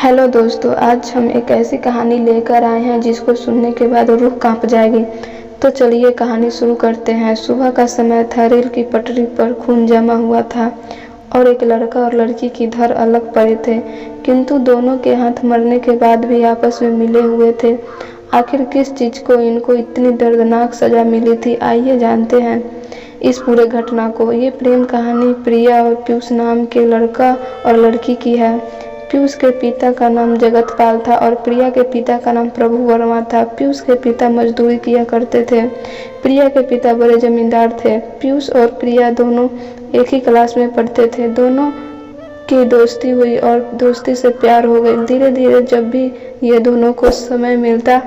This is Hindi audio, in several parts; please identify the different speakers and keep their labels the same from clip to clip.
Speaker 1: हेलो दोस्तों, आज हम एक ऐसी कहानी लेकर आए हैं जिसको सुनने के बाद रूह कांप जाएगी। तो चलिए कहानी शुरू करते हैं। सुबह का समय था। रेल की पटरी पर खून जमा हुआ था और एक लड़का और लड़की की धड़ अलग पड़े थे, किंतु दोनों के हाथ मरने के बाद भी आपस में मिले हुए थे। आखिर किस चीज को इनको इतनी दर्दनाक सजा मिली थी, आइए जानते हैं इस पूरे घटना को। ये प्रेम कहानी प्रिया और पीयूष नाम के लड़का और लड़की की है। पीयूष के पिता का नाम जगतपाल था और प्रिया के पिता का नाम प्रभु वर्मा था। पीयूष के पिता मजदूरी किया करते थे। प्रिया के पिता बड़े जमींदार थे। पीयूष और प्रिया दोनों एक ही क्लास में पढ़ते थे। दोनों की दोस्ती हुई और दोस्ती से प्यार हो गई। धीरे धीरे जब भी ये दोनों को समय मिलता,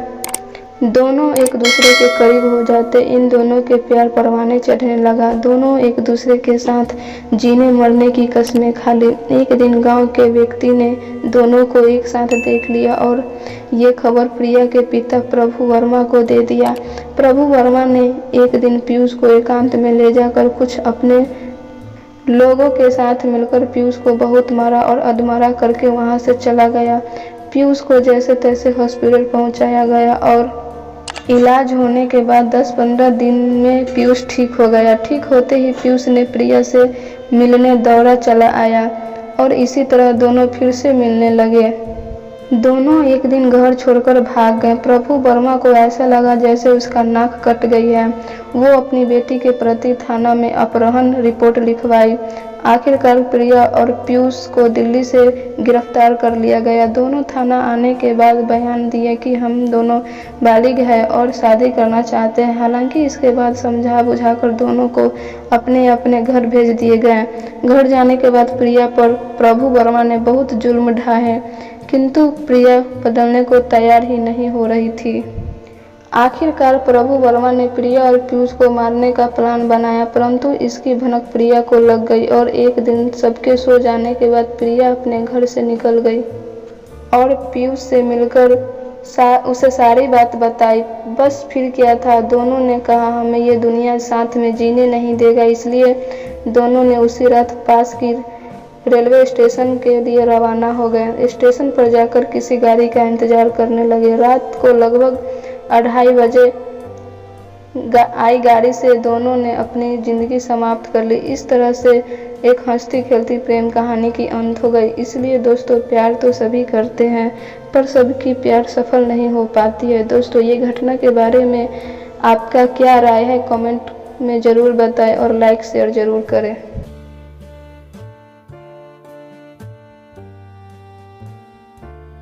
Speaker 1: दोनों एक दूसरे के करीब हो जाते। इन दोनों के प्यार परवाने चढ़ने लगा। दोनों एक दूसरे के साथ जीने मरने की कस्में खा ली। एक दिन गांव के व्यक्ति ने दोनों को एक साथ देख लिया और ये खबर प्रिया के पिता प्रभु वर्मा को दे दिया। प्रभु वर्मा ने एक दिन पीयूष को एकांत में ले जाकर कुछ अपने लोगों के साथ मिलकर पीयूष को बहुत मारा और अधमरा करके वहां से चला गया। पीयूष को जैसे तैसे हॉस्पिटल पहुंचाया गया और इलाज होने के बाद 10-15 दिन में पीयूष ठीक हो गया। ठीक होते ही पीयूष ने प्रिया से मिलने दौड़ा चला आया और इसी तरह दोनों फिर से मिलने लगे। दोनों एक दिन घर छोड़कर भाग गए। प्रभु वर्मा को ऐसा लगा जैसे उसका नाक कट गई है। वो अपनी बेटी के प्रति थाना में अपहरण रिपोर्ट लिखवाई। आखिरकार प्रिया और पीयूष को दिल्ली से गिरफ्तार कर लिया गया। दोनों थाना आने के बाद बयान दिए कि हम दोनों बालिग हैं और शादी करना चाहते हैं। हालांकि इसके बाद समझा बुझाकर दोनों को अपने अपने घर भेज दिए गए। घर जाने के बाद प्रिया पर प्रभु वर्मा ने बहुत जुल्म ढाए, किंतु प्रिया बदलने को तैयार ही नहीं हो रही थी। आखिरकार प्रभु वर्मा ने प्रिया और पीयूष को मारने का प्लान बनाया, परंतु इसकी भनक प्रिया को लग गई और एक दिन सबके सो जाने के बाद प्रिया अपने घर से निकल गई और पीयूष से मिलकर उसे सारी बात बताई। बस फिर क्या था, दोनों ने कहा हमें ये दुनिया साथ में जीने नहीं देगा। इसलिए दोनों ने उसी रात पास की रेलवे स्टेशन के लिए रवाना हो गए। स्टेशन पर जाकर किसी गाड़ी का इंतजार करने लगे। रात को लगभग 2:30 बजे आई गाड़ी से दोनों ने अपनी जिंदगी समाप्त कर ली। इस तरह से एक हंसती खेलती प्रेम कहानी की अंत हो गई। इसलिए दोस्तों, प्यार तो सभी करते हैं पर सबकी प्यार सफल नहीं हो पाती है। दोस्तों, ये घटना के बारे में आपका क्या राय है, कमेंट में ज़रूर बताएं और लाइक शेयर ज़रूर करें।